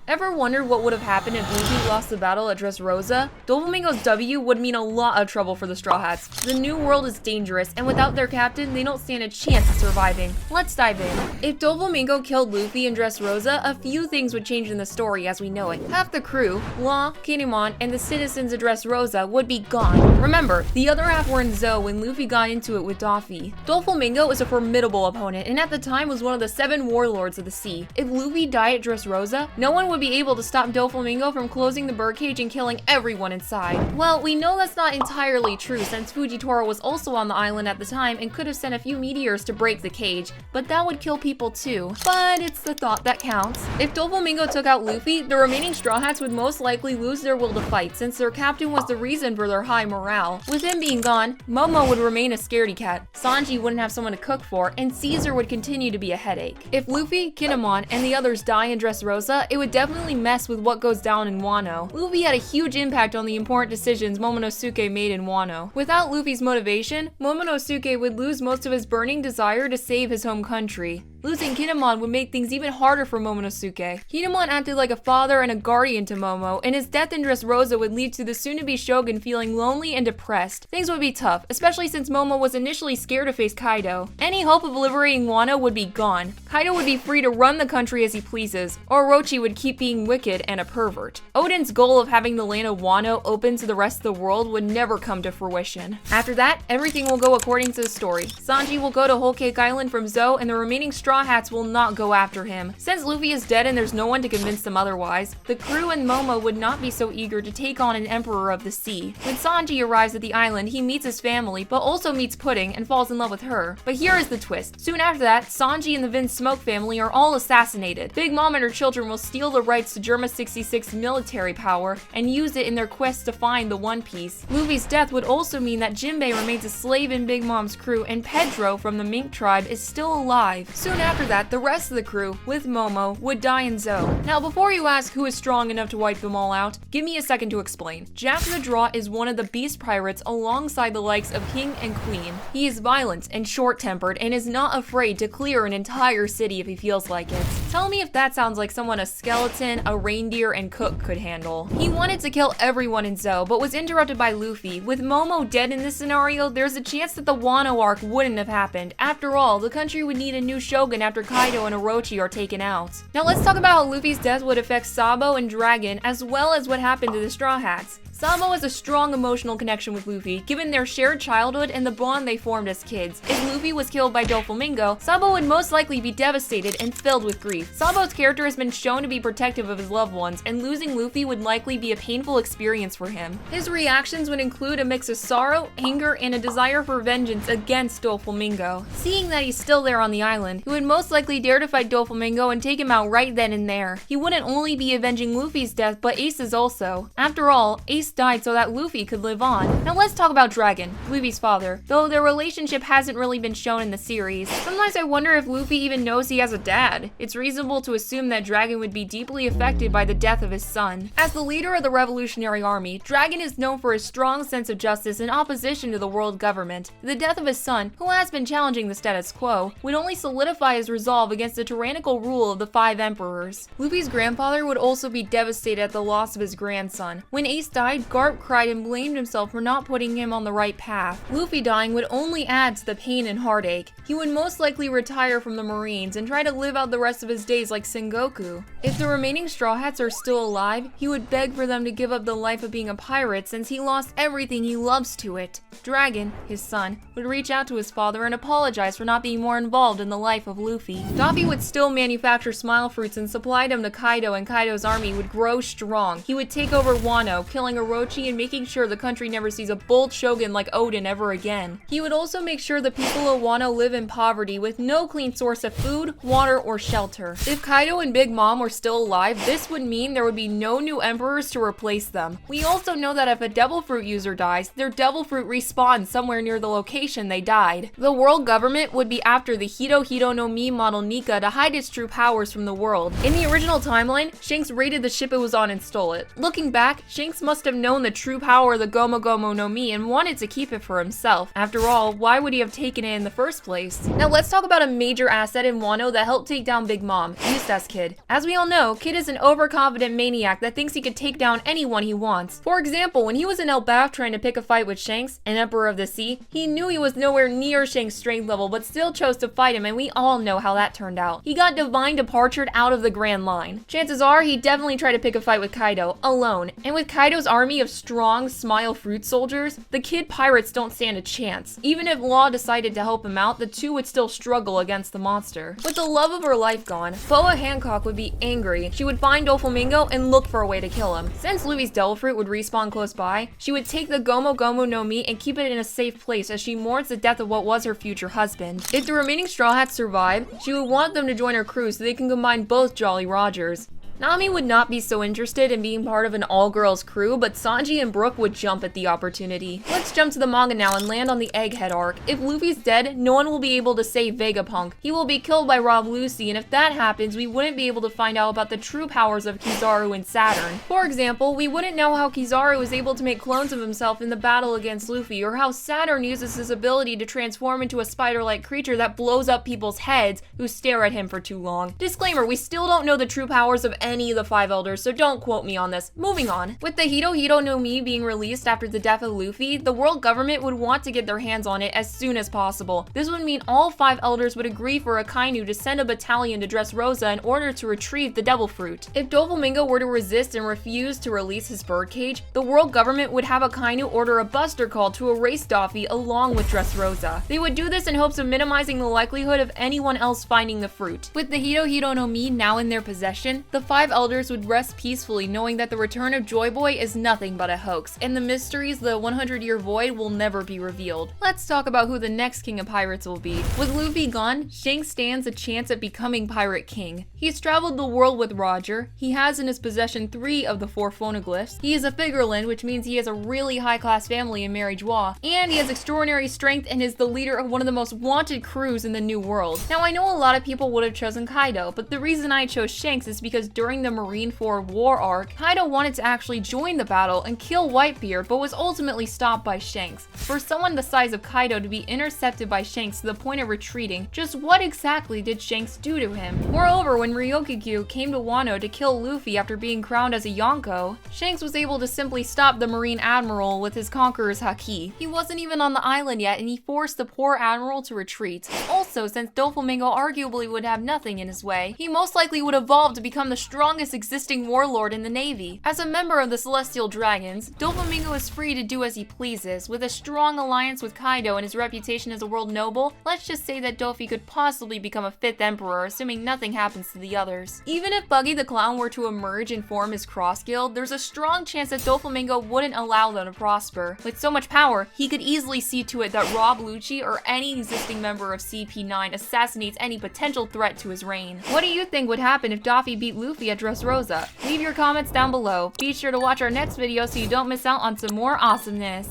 Ever wondered what would have happened if Luffy lost the battle at Dressrosa? Doflamingo's W would mean a lot of trouble for the Straw Hats. The new world is dangerous, and without their captain, they don't stand a chance of surviving. Let's dive in. If Doflamingo killed Luffy in Dressrosa, a few things would change in the story as we know it. Half the crew, Law, Kinemon, and the citizens of Dressrosa would be gone. Remember, the other half were in Zou when Luffy got into it with Doffy. Doflamingo is a formidable opponent, and at the time was one of the 7 warlords of the sea. If Luffy died at Dressrosa, no one would be able to stop Doflamingo from closing the birdcage and killing everyone inside. Well, we know that's not entirely true since Fujitora was also on the island at the time and could have sent a few meteors to break the cage, but that would kill people too. But it's the thought that counts. If Doflamingo took out Luffy, the remaining Straw Hats would most likely lose their will to fight since their captain was the reason for their high morale. With him being gone, Momo would remain a scaredy cat, Sanji wouldn't have someone to cook for, and Caesar would continue to be a headache. If Luffy, Kinemon, and the others die in Dressrosa, it would definitely mess with what goes down in Wano. Luffy had a huge impact on the important decisions Momonosuke made in Wano. Without Luffy's motivation, Momonosuke would lose most of his burning desire to save his home country. Losing Kinemon would make things even harder for Momonosuke. Kinemon acted like a father and a guardian to Momo, and his death in Dressrosa would lead to the soon-to-be shogun feeling lonely and depressed. Things would be tough, especially since Momo was initially scared to face Kaido. Any hope of liberating Wano would be gone. Kaido would be free to run the country as he pleases. Orochi would keep being wicked and a pervert. Oden's goal of having the land of Wano open to the rest of the world would never come to fruition. After that, everything will go according to the story. Sanji will go to Whole Cake Island from Zou, and the remaining Straw Hats will not go after him. Since Luffy is dead and there's no one to convince them otherwise, the crew and Momo would not be so eager to take on an emperor of the sea. When Sanji arrives at the island, he meets his family, but also meets Pudding and falls in love with her. But here is the twist. Soon after that, Sanji and the Vince Smoke family are all assassinated. Big Mom and her children will steal the rights to Germa 66 military power and use it in their quest to find the One Piece. Luffy's death would also mean that Jinbei remains a slave in Big Mom's crew and Pedro from the Mink tribe is still alive. Soon after that, the rest of the crew, with Momo, would die in Zou. Now before you ask who is strong enough to wipe them all out, give me a second to explain. Jack the Draw is one of the beast pirates alongside the likes of King and Queen. He is violent and short-tempered and is not afraid to clear an entire city if he feels like it. Tell me if that sounds like someone a skeleton, a reindeer, and Cook could handle. He wanted to kill everyone in Zou, but was interrupted by Luffy. With Momo dead in this scenario, there's a chance that the Wano arc wouldn't have happened. After all, the country would need a new shogun after Kaido and Orochi are taken out. Now let's talk about how Luffy's death would affect Sabo and Dragon, as well as what happened to the Straw Hats. Sabo has a strong emotional connection with Luffy, given their shared childhood and the bond they formed as kids. If Luffy was killed by Doflamingo, Sabo would most likely be devastated and filled with grief. Sabo's character has been shown to be protective of his loved ones, and losing Luffy would likely be a painful experience for him. His reactions would include a mix of sorrow, anger, and a desire for vengeance against Doflamingo. Seeing that he's still there on the island, he would most likely dare to fight Doflamingo and take him out right then and there. He wouldn't only be avenging Luffy's death, but Ace's also. After all, Ace died so that Luffy could live on. Now let's talk about Dragon, Luffy's father, though their relationship hasn't really been shown in the series. Sometimes I wonder if Luffy even knows he has a dad. It's reasonable to assume that Dragon would be deeply affected by the death of his son. As the leader of the Revolutionary Army, Dragon is known for his strong sense of justice in opposition to the world government. The death of his son, who has been challenging the status quo, would only solidify his resolve against the tyrannical rule of the 5 emperors. Luffy's grandfather would also be devastated at the loss of his grandson. When Ace died, Garp cried and blamed himself for not putting him on the right path. Luffy dying would only add to the pain and heartache. He would most likely retire from the Marines and try to live out the rest of his days like Sengoku. If the remaining Straw Hats are still alive, he would beg for them to give up the life of being a pirate since he lost everything he loves to it. Dragon, his son, would reach out to his father and apologize for not being more involved in the life of Luffy. Doffy would still manufacture smile fruits and supply them to Kaido, and Kaido's army would grow strong. He would take over Wano, killing Orochi and making sure the country never sees a bold shogun like Oden ever again. He would also make sure the people of Wano live in poverty with no clean source of food, water, or shelter. If Kaido and Big Mom were still alive, this would mean there would be no new emperors to replace them. We also know that if a Devil Fruit user dies, their Devil Fruit respawns somewhere near the location they died. The world government would be after the Hito Hito no Mi model Nika to hide its true powers from the world. In the original timeline, Shanks raided the ship it was on and stole it. Looking back, Shanks must have known the true power of the Gomu Gomu no Mi and wanted to keep it for himself. After all, why would he have taken it in the first place? Now let's talk about a major asset in Wano that helped take down Big Mom, Eustace Kid. As we all know, Kid is an overconfident maniac that thinks he could take down anyone he wants. For example, when he was in Elbaf trying to pick a fight with Shanks, an Emperor of the Sea, he knew he was nowhere near Shanks' strength level but still chose to fight him, and we all know how that turned out. He got divine departured out of the Grand Line. Chances are he definitely tried to pick a fight with Kaido, alone. And with Kaido's army of strong, smile fruit soldiers, the Kid pirates don't stand a chance. Even if Law decided to help him out, the two would still struggle against the monster. With the love of her life gone, Boa Hancock would be angry. She would find Doflamingo and look for a way to kill him. Since Luffy's Devil Fruit would respawn close by, she would take the Gomu Gomu no Mi and keep it in a safe place as she mourns the death of what was her future husband. If the remaining Straw Hats survive, she would want them to join her crew so they can combine both Jolly Rogers. Nami would not be so interested in being part of an all-girls crew, but Sanji and Brook would jump at the opportunity. Let's jump to the manga now and land on the Egghead arc. If Luffy's dead, no one will be able to save Vegapunk. He will be killed by Rob Lucy, and if that happens, we wouldn't be able to find out about the true powers of Kizaru and Saturn. For example, we wouldn't know how Kizaru was able to make clones of himself in the battle against Luffy, or how Saturn uses his ability to transform into a spider-like creature that blows up people's heads who stare at him for too long. Disclaimer, we still don't know the true powers of any of the five elders, so don't quote me on this. Moving on. With the Hito Hito no Mi being released after the death of Luffy, the world government would want to get their hands on it as soon as possible. This would mean all five elders would agree for Akainu to send a battalion to Dressrosa in order to retrieve the Devil Fruit. If Doflamingo were to resist and refuse to release his birdcage, the world government would have Akainu order a buster call to erase Doffy along with Dressrosa. They would do this in hopes of minimizing the likelihood of anyone else finding the fruit. With the Hito Hito no Mi now in their possession, the five elders would rest peacefully knowing that the return of Joy Boy is nothing but a hoax, and the mysteries, the 100-year void, will never be revealed. Let's talk about who the next king of pirates will be. With Luffy gone, Shanks stands a chance at becoming Pirate King. He's traveled the world with Roger, he has in his possession 3 of the 4 phonoglyphs, he is a figureland, which means he has a really high-class family in Mary Joie, and he has extraordinary strength and is the leader of one of the most wanted crews in the New World. Now, I know a lot of people would have chosen Kaido, but the reason I chose Shanks is because during the Marineford War arc, Kaido wanted to actually join the battle and kill Whitebeard, but was ultimately stopped by Shanks. For someone the size of Kaido to be intercepted by Shanks to the point of retreating, just what exactly did Shanks do to him? Moreover, when Ryokugyu came to Wano to kill Luffy after being crowned as a Yonko, Shanks was able to simply stop the Marine Admiral with his Conqueror's Haki. He wasn't even on the island yet, and he forced the poor Admiral to retreat. Also, since Doflamingo arguably would have nothing in his way, he most likely would evolve to become the strongest existing warlord in the Navy. As a member of the Celestial Dragons, Doflamingo is free to do as he pleases. With a strong alliance with Kaido and his reputation as a world noble, let's just say that Dofi could possibly become a 5th emperor, assuming nothing happens to the others. Even if Buggy the Clown were to emerge and form his cross guild, there's a strong chance that Doflamingo wouldn't allow them to prosper. With so much power, he could easily see to it that Rob Lucci or any existing member of CP9 assassinates any potential threat to his reign. What do you think would happen if Doffy beat Luffy at Dressrosa? Leave your comments down below. Be sure to watch our next video so you don't miss out on some more awesomeness.